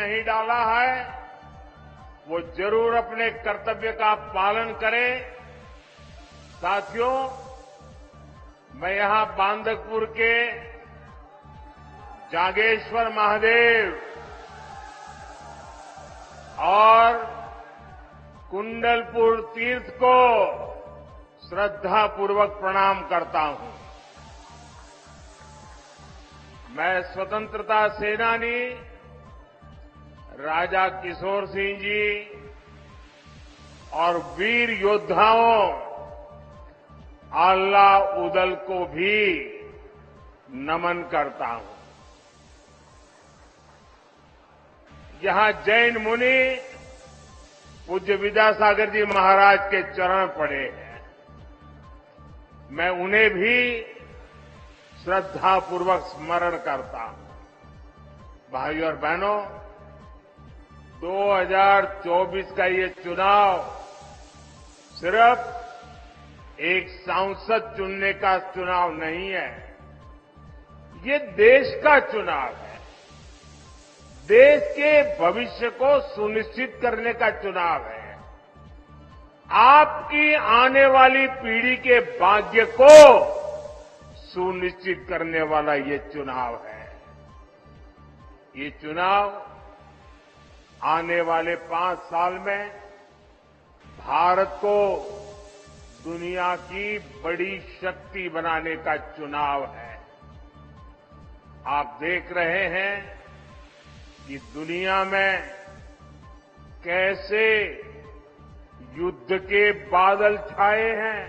नहीं डाला है वो जरूर अपने कर्तव्य का पालन करे। साथियों, मैं यहां बांदकपुर के जागेश्वर महादेव और कुंडलपुर तीर्थ को श्रद्धापूर्वक प्रणाम करता हूं। मैं स्वतंत्रता सेनानी राजा किशोर सिंह जी और वीर योद्धाओं आल्ला उदल को भी नमन करता हूं। यहां जैन मुनि पूज्य विद्यासागर जी महाराज के चरण पड़े हैं। मैं उन्हें भी श्रद्धापूर्वक स्मरण करता हूं। भाइयों और बहनों, 2024 का ये चुनाव सिर्फ एक सांसद चुनने का चुनाव नहीं है, ये देश का चुनाव है। देश के भविष्य को सुनिश्चित करने का चुनाव है। आपकी आने वाली पीढ़ी के भाग्य को सुनिश्चित करने वाला ये चुनाव है। ये चुनाव आने वाले 5 साल में भारत को दुनिया की बड़ी शक्ति बनाने का चुनाव है। आप देख रहे हैं कि दुनिया में कैसे युद्ध के बादल छाए हैं।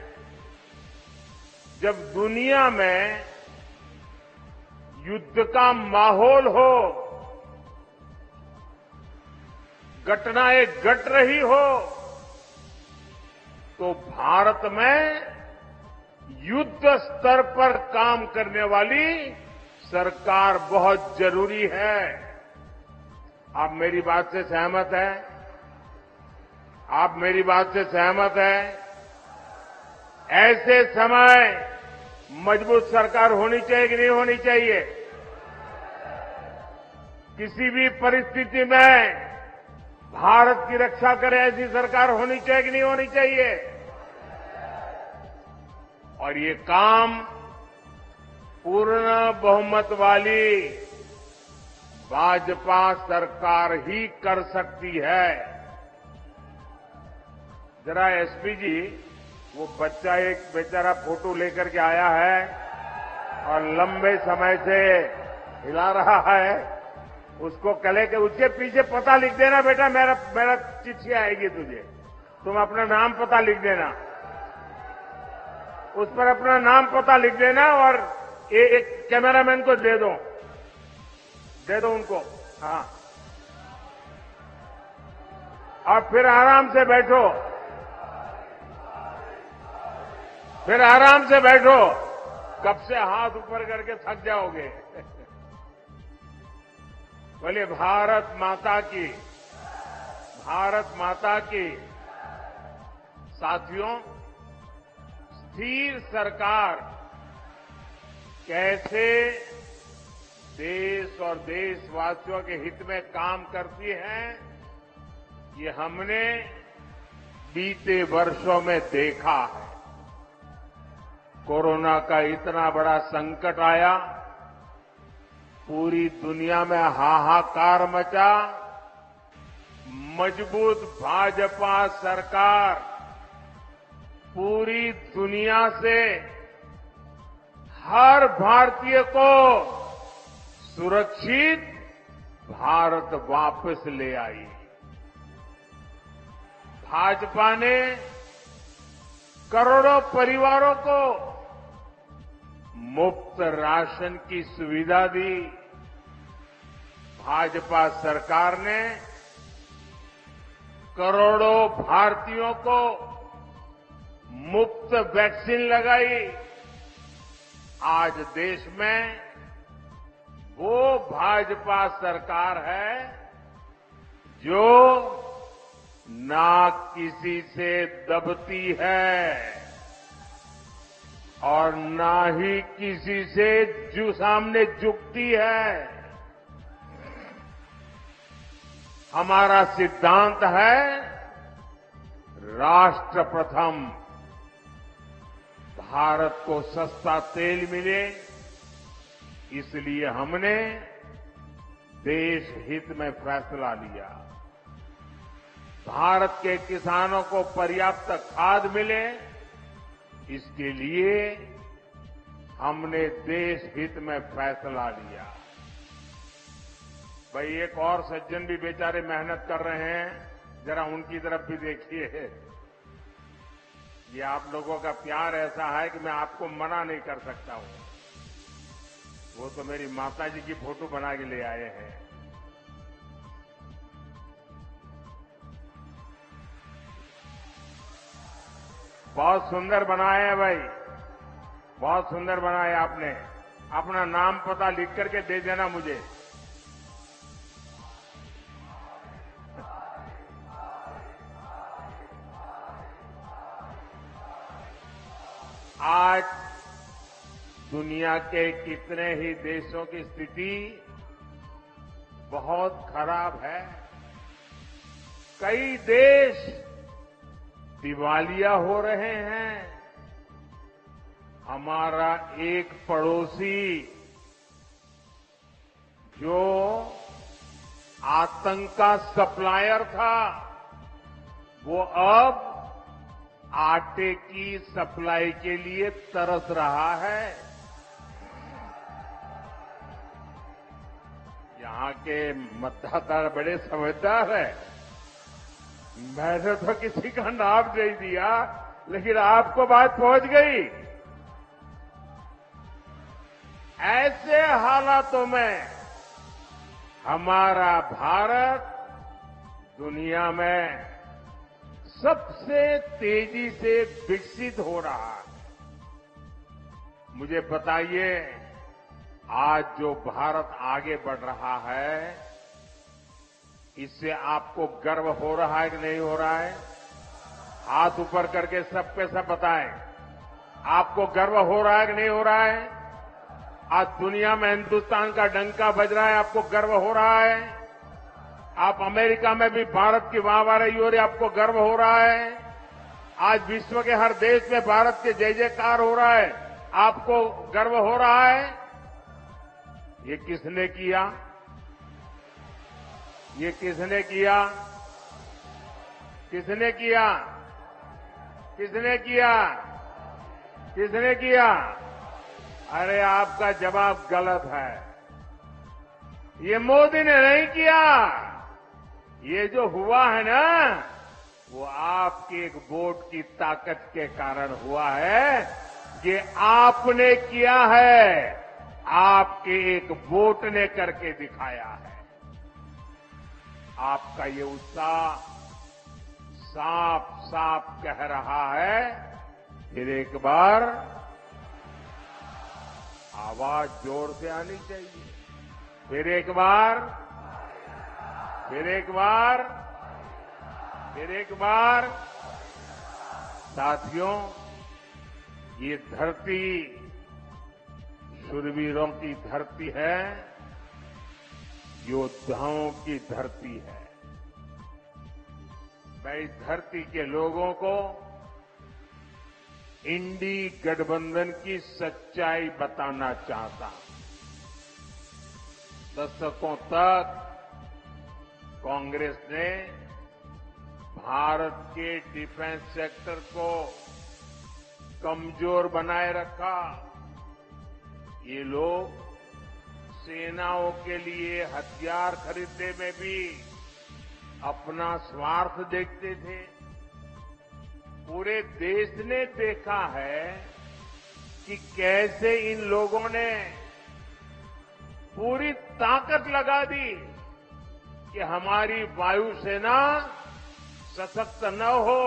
जब दुनिया में युद्ध का माहौल हो, घटनाएं घट रही हो, तो भारत में युद्ध स्तर पर काम करने वाली सरकार बहुत जरूरी है। आप मेरी बात से सहमत हैं? आप मेरी बात से सहमत हैं? ऐसे समय मजबूत सरकार होनी चाहिए कि नहीं होनी चाहिए? किसी भी परिस्थिति में भारत की रक्षा करे ऐसी सरकार होनी चाहिए कि नहीं होनी चाहिए? और ये काम पूर्ण बहुमत वाली भाजपा सरकार ही कर सकती है। जरा एसपी जी, वो बच्चा एक बेचारा फोटो लेकर के आया है और लंबे समय से हिला रहा है, उसको कहे कि उसके पीछे पता लिख देना बेटा, मेरा चिट्ठी आएगी तुझे, तुम अपना नाम पता लिख देना, उस पर अपना नाम पता लिख देना और एक कैमरामैन को दे दो उनको। हाँ, और फिर आराम से बैठो, कब से हाथ ऊपर करके थक जाओगे। बोलिए भारत माता की। साथियों, स्थिर सरकार कैसे देश और देशवासियों के हित में काम करती है, ये हमने बीते वर्षों में देखा है। कोरोना का इतना बड़ा संकट आया, पूरी दुनिया में हाहाकार मचा। मजबूत भाजपा सरकार पूरी दुनिया से हर भारतीय को सुरक्षित भारत वापस ले आई। भाजपा ने करोड़ों परिवारों को मुफ्त राशन की सुविधा दी। भाजपा सरकार ने करोड़ों भारतीयों को मुफ्त वैक्सीन लगाई। आज देश में वो भाजपा सरकार है जो ना किसी से दबती है और ना ही किसी से सामने झुकती है। हमारा सिद्धांत है राष्ट्र प्रथम। भारत को सस्ता तेल मिले, इसलिए हमने देश हित में फैसला लिया। भारत के किसानों को पर्याप्त खाद मिले, इसके लिए हमने देश हित में फैसला लिया। भाई एक और सज्जन भी बेचारे मेहनत कर रहे हैं, जरा उनकी तरफ भी देखिए। ये आप लोगों का प्यार ऐसा है कि मैं आपको मना नहीं कर सकता हूं। वो तो मेरी माता जी की फोटो बना के ले आए हैं। बहुत सुंदर बनाए हैं भाई, बहुत सुंदर बनाए आपने। अपना नाम पता लिख करके दे देना मुझे। आज दुनिया के कितने ही देशों की स्थिति बहुत खराब है। कई देश दिवालिया हो रहे हैं। हमारा एक पड़ोसी जो आतंक का सप्लायर था, वो अब आटे की सप्लाई के लिए तरस रहा है। यहां के मतदाता बड़े समझदार हैं। मैंने तो किसी का नाम नहीं दिया, लेकिन आपको बात पहुंच गई। ऐसे हालातों में हमारा भारत दुनिया में सबसे तेजी से विकसित हो रहा है। मुझे बताइए, आज जो भारत आगे बढ़ रहा है, इससे आपको गर्व हो रहा है कि नहीं हो रहा है? हाथ ऊपर करके सब पे सब बताएं। आपको गर्व हो रहा है कि नहीं हो रहा है? आज दुनिया में हिंदुस्तान का डंका बज रहा है, आपको गर्व हो रहा है? आप अमेरिका में भी भारत की वाहवाही हो रही है, आपको गर्व हो रहा है? आज विश्व के हर देश में भारत के जय जयकार हो रहा है, आपको गर्व हो रहा है? ये किसने किया? ये किसने किया? किसने किया? किसने किया? किसने किया? अरे आपका जवाब गलत है। ये मोदी ने नहीं किया। ये जो हुआ है ना, वो आपके एक वोट की ताकत के कारण हुआ है। ये आपने किया है, आपके एक वोट ने करके दिखाया है। आपका ये उत्साह साफ साफ कह रहा है, फिर एक बार आवाज जोर से आनी चाहिए। फिर एक बार, फिर एक बार, फिर एक बार। साथियों, ये धरती शूरवीरों की धरती है, योद्धाओं की धरती है। मैं इस धरती के लोगों को इंडी गठबंधन की सच्चाई बताना चाहता हूं। दशकों तक कांग्रेस ने भारत के डिफेंस सेक्टर को कमजोर बनाए रखा। ये लोग सेनाओं के लिए हथियार खरीदने में भी अपना स्वार्थ देखते थे। पूरे देश ने देखा है कि कैसे इन लोगों ने पूरी ताकत लगा दी कि हमारी वायुसेना सशक्त न हो,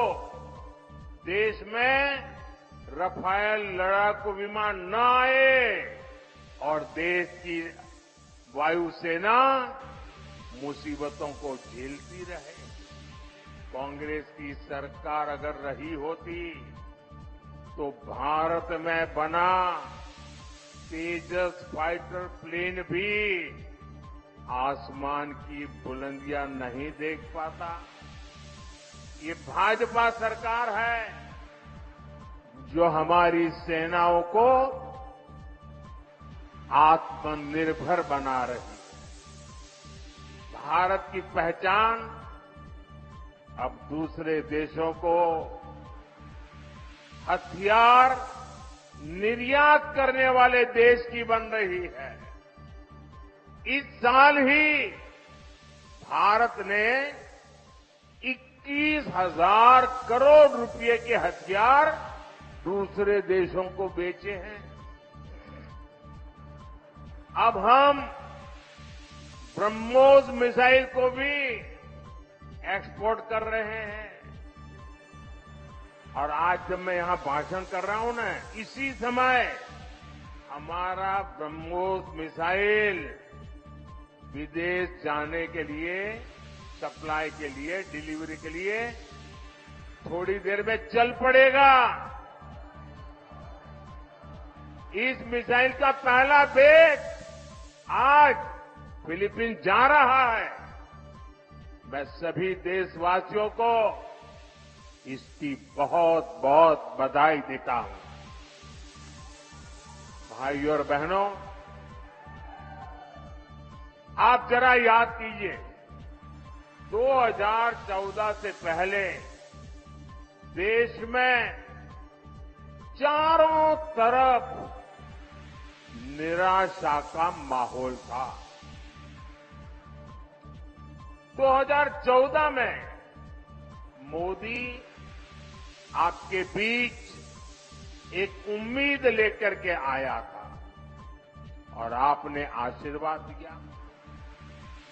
देश में रफाल लड़ाकू विमान न आए और देश की वायुसेना मुसीबतों को झेलती रहे। कांग्रेस की सरकार अगर रही होती तो भारत में बना तेजस फाइटर प्लेन भी आसमान की बुलंदियां नहीं देख पाता। ये भाजपा सरकार है जो हमारी सेनाओं को आत्मनिर्भर बना रही है। भारत की पहचान अब दूसरे देशों को हथियार निर्यात करने वाले देश की बन रही है। इस साल ही भारत ने 21,000 करोड़ रुपए के हथियार दूसरे देशों को बेचे हैं। अब हम ब्रह्मोस मिसाइल को भी एक्सपोर्ट कर रहे हैं। और आज जब मैं यहां भाषण कर रहा हूं ना, इसी समय हमारा ब्रह्मोस मिसाइल विदेश जाने के लिए, सप्लाई के लिए, डिलीवरी के लिए थोड़ी देर में चल पड़ेगा। इस मिसाइल का पहला बैच आज फिलीपींस जा रहा है। मैं सभी देशवासियों को इसकी बहुत बहुत बधाई देता हूं। भाइयों और बहनों, आप जरा याद कीजिए, 2014 से पहले देश में चारों तरफ निराशा का माहौल था। 2014 में मोदी आपके बीच एक उम्मीद लेकर के आया था और आपने आशीर्वाद दिया।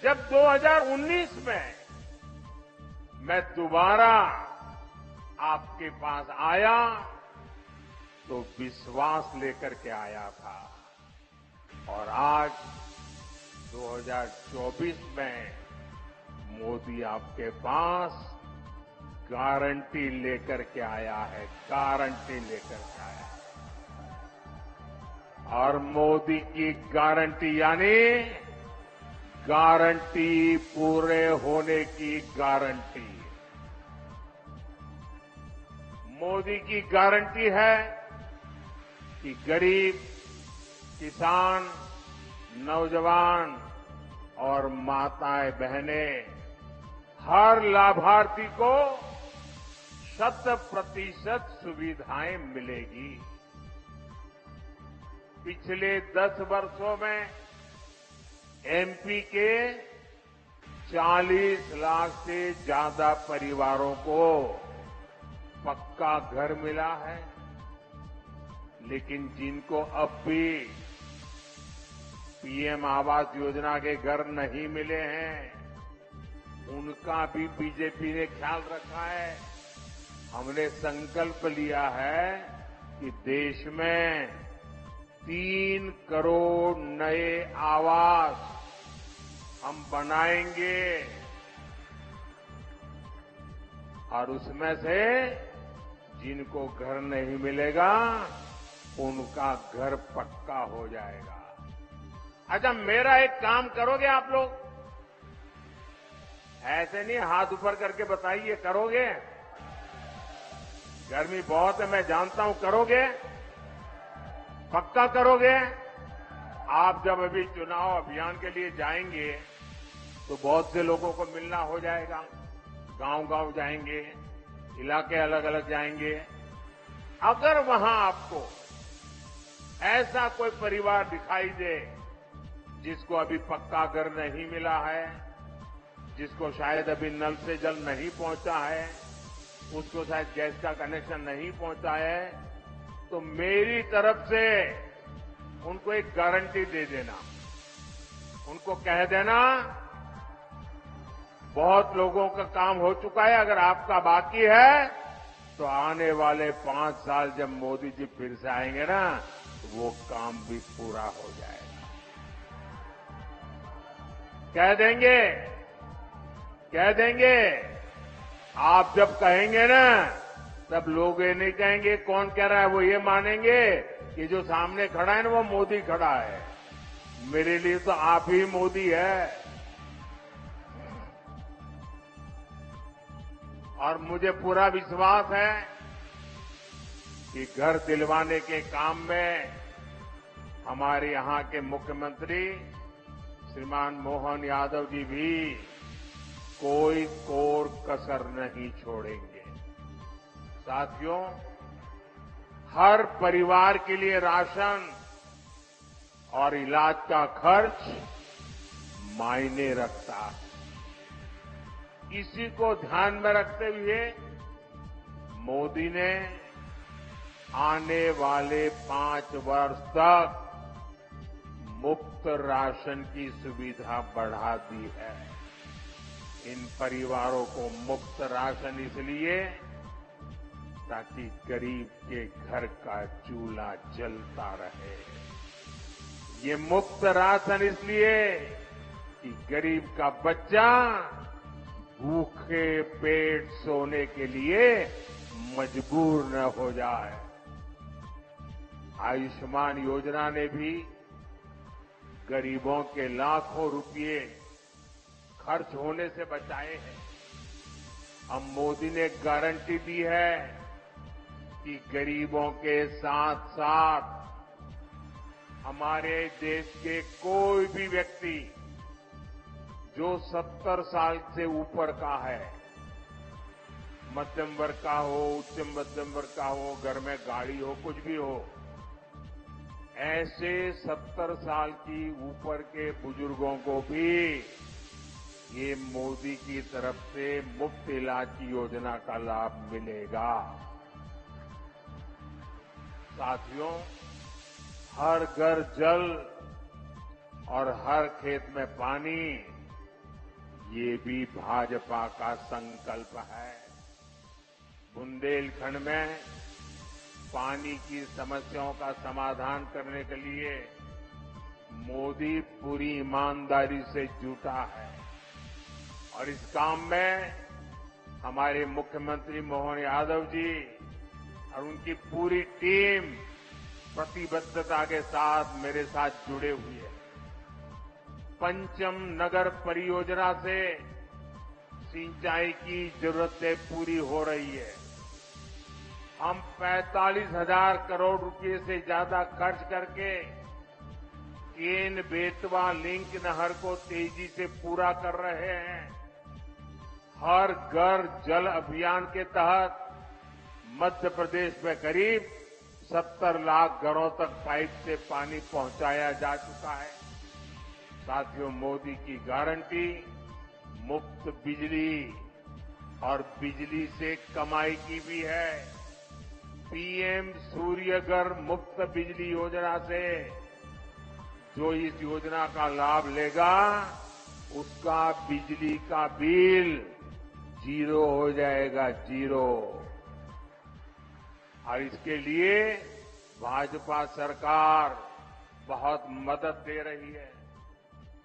जब 2019 में मैं दोबारा आपके पास आया तो विश्वास लेकर के आया था और आज 2024 में मोदी आपके पास गारंटी लेकर के आया है, गारंटी लेकर के आया है। और मोदी की गारंटी यानी गारंटी पूरे होने की गारंटी। मोदी की गारंटी है कि गरीब, किसान, नौजवान और माताएं बहनें हर लाभार्थी को 100% सुविधाएं मिलेगी। पिछले 10 वर्षों में एमपी के 40 लाख से ज्यादा परिवारों को पक्का घर मिला है, लेकिन जिनको अब भी पीएम आवास योजना के घर नहीं मिले हैं, उनका भी बीजेपी ने ख्याल रखा है। हमने संकल्प लिया है कि देश में 3 करोड़ नए आवास हम बनाएंगे और उसमें से जिनको घर नहीं मिलेगा उनका घर पक्का हो जाएगा। अच्छा, मेरा एक काम करोगे आप लोग? ऐसे नहीं हाथ ऊपर करके बताइए, करोगे? गर्मी बहुत है, मैं जानता हूं, करोगे? पक्का करोगे? आप जब अभी चुनाव अभियान के लिए जाएंगे तो बहुत से लोगों को मिलना हो जाएगा। गांव-गांव जाएंगे, इलाके अलग अलग जाएंगे। अगर वहां आपको ऐसा कोई परिवार दिखाई दे जिसको अभी पक्का घर नहीं मिला है, जिसको शायद अभी नल से जल नहीं पहुंचा है, उसको शायद गैस का कनेक्शन नहीं पहुंचा है, तो मेरी तरफ से उनको एक गारंटी दे देना। उनको कह देना, बहुत लोगों का काम हो चुका है, अगर आपका बाकी है तो आने वाले 5 साल जब मोदी जी फिर से आएंगे ना, तो वो काम भी पूरा हो जाएगा। कह देंगे, कह देंगे। आप जब कहेंगे ना, तब लोग ये नहीं कहेंगे कौन कह रहा है, वो ये मानेंगे कि जो सामने खड़ा है ना वो मोदी खड़ा है। मेरे लिए तो आप ही मोदी है। और मुझे पूरा विश्वास है कि घर दिलवाने के काम में हमारे यहां के मुख्यमंत्री श्रीमान मोहन यादव जी भी कोई कोर कसर नहीं छोड़ेंगे। साथियों, हर परिवार के लिए राशन और इलाज का खर्च मायने रखता है। इसी को ध्यान में रखते हुए मोदी ने आने वाले 5 वर्ष तक मुफ्त राशन की सुविधा बढ़ा दी है। इन परिवारों को मुफ्त राशन इसलिए ताकि गरीब के घर का चूल्हा जलता रहे। ये मुफ्त राशन इसलिए कि गरीब का बच्चा भूखे पेट सोने के लिए मजबूर न हो जाए। आयुष्मान योजना ने भी गरीबों के लाखों रुपए खर्च होने से बचाए हैं। अब मोदी ने गारंटी दी है कि गरीबों के साथ साथ हमारे देश के कोई भी व्यक्ति जो 70 साल से ऊपर का है, मध्यम वर्ग का हो, उच्च मध्यम वर्ग का हो, घर में गाड़ी हो, कुछ भी हो, ऐसे 70 साल की ऊपर के बुजुर्गों को भी ये मोदी की तरफ से मुफ्त इलाज की योजना का लाभ मिलेगा। साथियों, हर घर जल और हर खेत में पानी, ये भी भाजपा का संकल्प है। बुंदेलखंड में पानी की समस्याओं का समाधान करने के लिए मोदी पूरी ईमानदारी से जुटा है और इस काम में हमारे मुख्यमंत्री मोहन यादव जी और उनकी पूरी टीम प्रतिबद्धता के साथ मेरे साथ जुड़े हुए हैं। पंचम नगर परियोजना से सिंचाई की जरूरतें पूरी हो रही है। हम 45,000 करोड़ रुपए से ज्यादा खर्च करके केन बेतवा लिंक नहर को तेजी से पूरा कर रहे हैं। हर घर जल अभियान के तहत मध्य प्रदेश में करीब 70 लाख घरों तक पाइप से पानी पहुंचाया जा चुका है। साथियों, मोदी की गारंटी मुफ्त बिजली और बिजली से कमाई की भी है। पीएम सूर्यघर मुफ्त बिजली योजना से जो इस योजना का लाभ लेगा उसका बिजली का बिल 0 हो जाएगा, 0। और इसके लिए भाजपा सरकार बहुत मदद दे रही है।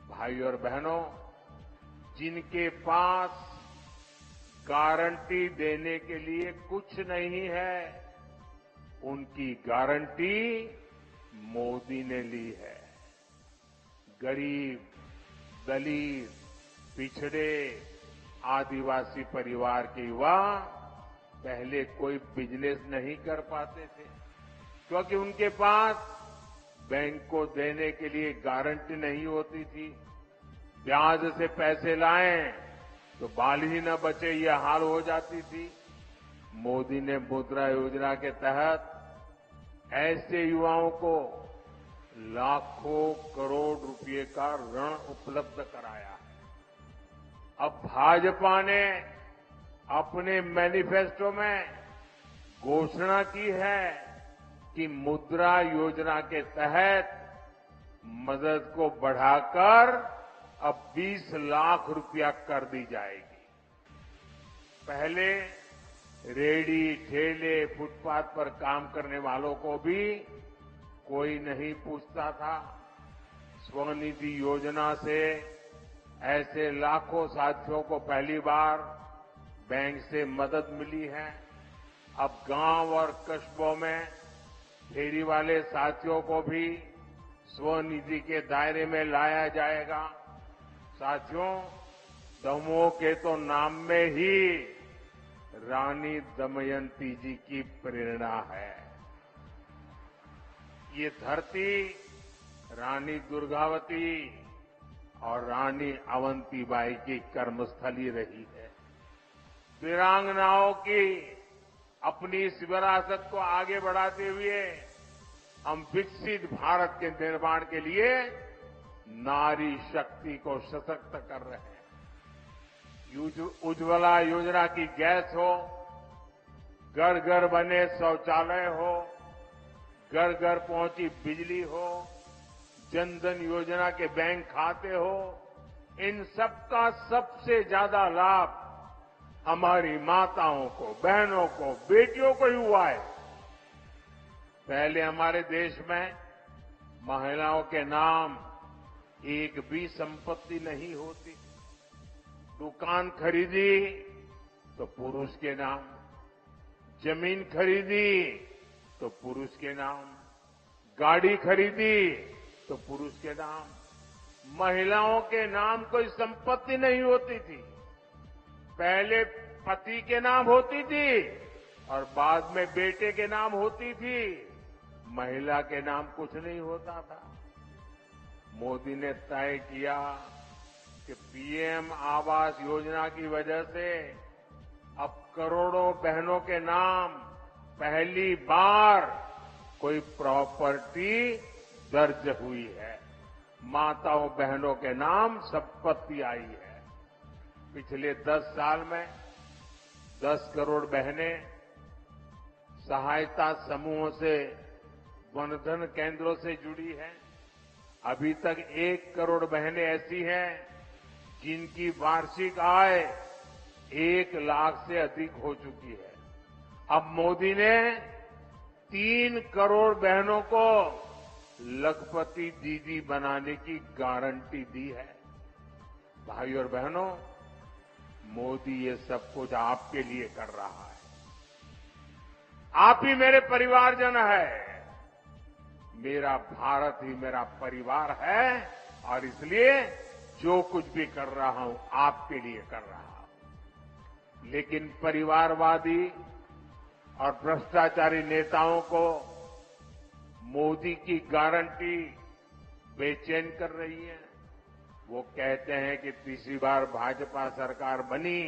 भाई और बहनों, जिनके पास गारंटी देने के लिए कुछ नहीं है, उनकी गारंटी मोदी ने ली है। गरीब, दलित, पिछड़े, आदिवासी परिवार के युवा पहले कोई बिजनेस नहीं कर पाते थे क्योंकि उनके पास बैंक को देने के लिए गारंटी नहीं होती थी। ब्याज से पैसे लाएं तो बाल ही न बचे, ये हाल हो जाती थी। मोदी ने मुद्रा योजना के तहत ऐसे युवाओं को लाखों करोड़ रुपए का ऋण उपलब्ध कराया है। अब भाजपा ने अपने मैनिफेस्टो में घोषणा की है कि मुद्रा योजना के तहत मदद को बढ़ाकर अब 20 लाख रुपया कर दी जाएगी। पहले रेहड़ी, ठेले, फुटपाथ पर काम करने वालों को भी कोई नहीं पूछता था। स्वनिधि योजना से ऐसे लाखों साथियों को पहली बार बैंक से मदद मिली है। अब गांव और कस्बों में फेरी वाले साथियों को भी स्वनिधि के दायरे में लाया जाएगा। साथियों, दमोह के तो नाम में ही रानी दमयंती जी की प्रेरणा है। ये धरती रानी दुर्गावती और रानी अवंतीबाई की कर्मस्थली रही है। वीरांगनाओं की अपनी इस विरासत को आगे बढ़ाते हुए हम विकसित भारत के निर्माण के लिए नारी शक्ति को सशक्त कर रहे हैं। उज्ज्वला योजना की गैस हो, घर घर बने शौचालय हो, घर घर पहुंची बिजली हो, जनधन योजना के बैंक खाते हो, इन सबका सबसे ज्यादा लाभ हमारी माताओं को, बहनों को, बेटियों को ही हुआ है। पहले हमारे देश में महिलाओं के नाम एक भी संपत्ति नहीं होती। दुकान खरीदी तो पुरुष के नाम, जमीन खरीदी तो पुरुष के नाम, गाड़ी खरीदी तो पुरुष के नाम। महिलाओं के नाम कोई संपत्ति नहीं होती थी। पहले पति के नाम होती थी और बाद में बेटे के नाम होती थी। महिला के नाम कुछ नहीं होता था। मोदी ने तय किया कि पीएम आवास योजना की वजह से अब करोड़ों बहनों के नाम पहली बार कोई प्रॉपर्टी दर्ज हुई है। माताओं बहनों के नाम संपत्ति आई है। पिछले 10 साल में 10 करोड़ बहनें सहायता समूहों से, वनधन केंद्रों से जुड़ी हैं। अभी तक 1 करोड़ बहनें ऐसी हैं जिनकी वार्षिक आय 1 लाख से अधिक हो चुकी है। अब मोदी ने 3 करोड़ बहनों को लखपति दीदी बनाने की गारंटी दी है। भाई और बहनों, मोदी ये सब कुछ आपके लिए कर रहा है। आप ही मेरे परिवारजन है। मेरा भारत ही मेरा परिवार है और इसलिए जो कुछ भी कर रहा हूं आपके लिए कर रहा हूं। लेकिन परिवारवादी और भ्रष्टाचारी नेताओं को मोदी की गारंटी बेचैन कर रही है। वो कहते हैं कि तीसरी बार भाजपा सरकार बनी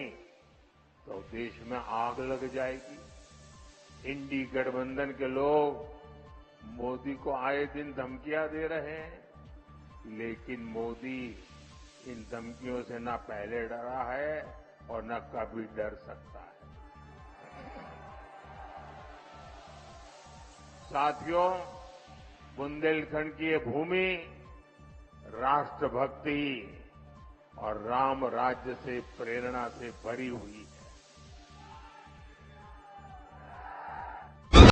तो देश में आग लग जाएगी। इंडी गठबंधन के लोग मोदी को आए दिन धमकियां दे रहे हैं, लेकिन मोदी इन धमकियों से न पहले डरा है और न कभी डर सकता है। साथियों, बुंदेलखंड की ये भूमि राष्ट्रभक्ति और राम राज्य से प्रेरणा से भरी हुई है।